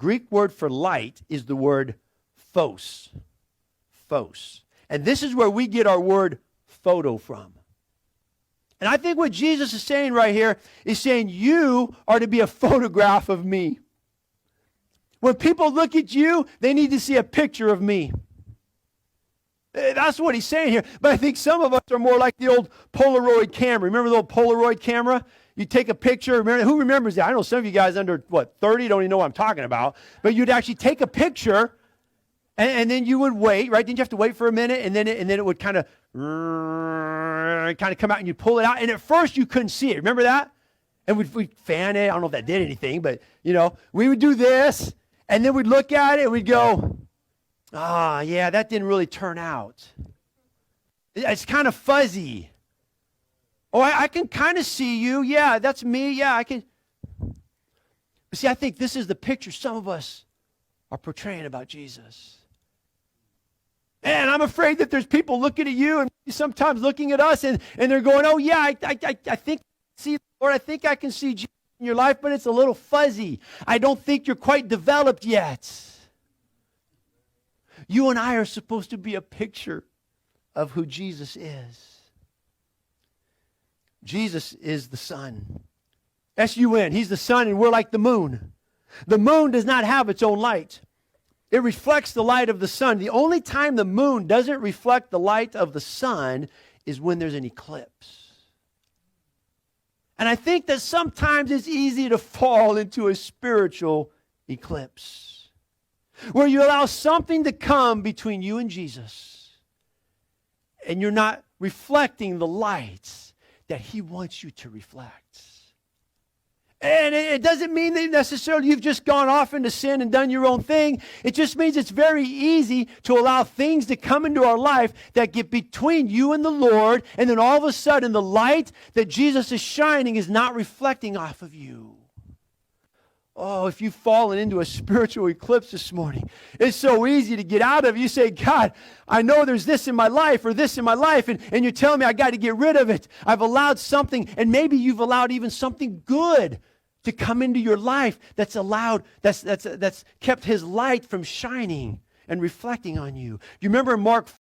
Greek word for light is the word phos. Phos. And this is where we get our word photo from. And I think what Jesus is saying right here is saying you are to be a photograph of me. When people look at you, they need to see a picture of me. That's what he's saying here. But I think some of us are more like the old Polaroid camera. Remember the old Polaroid camera? You take a picture. Remember, who remembers that? I know some of you guys under, 30 don't even know what I'm talking about. But you'd actually take a picture, and then you would wait, right? Didn't you have to wait for a minute? And then it would kind of come out, and you'd pull it out. And at first, you couldn't see it. Remember that? And we'd fan it. I don't know if that did anything, but, we would do this. And then we'd look at it, and we'd go, yeah, that didn't really turn out. It's kind of fuzzy. Oh, I can kind of see you. Yeah, that's me. Yeah, I can. But see, I think this is the picture some of us are portraying about Jesus. And I'm afraid that there's people looking at you and sometimes looking at us, and they're going, oh, yeah, I think I see the Lord. I think I can see Jesus in your life, but it's a little fuzzy. I don't think you're quite developed yet. You and I are supposed to be a picture of who Jesus is. Jesus is the sun. S-U-N. He's the sun, and we're like the moon. The moon does not have its own light. It reflects the light of the sun. The only time the moon doesn't reflect the light of the sun is when there's an eclipse. And I think that sometimes it's easy to fall into a spiritual eclipse, where you allow something to come between you and Jesus, and you're not reflecting the lights that He wants you to reflect. And it doesn't mean that necessarily you've just gone off into sin and done your own thing. It just means it's very easy to allow things to come into our life that get between you and the Lord, and then all of a sudden the light that Jesus is shining is not reflecting off of you. Oh, if you've fallen into a spiritual eclipse this morning, it's so easy to get out of. You say, God, I know there's this in my life or this in my life, and you're telling me I got to get rid of it. I've allowed something, and maybe you've allowed even something good to come into your life that's kept His light from shining and reflecting on you. You remember in Mark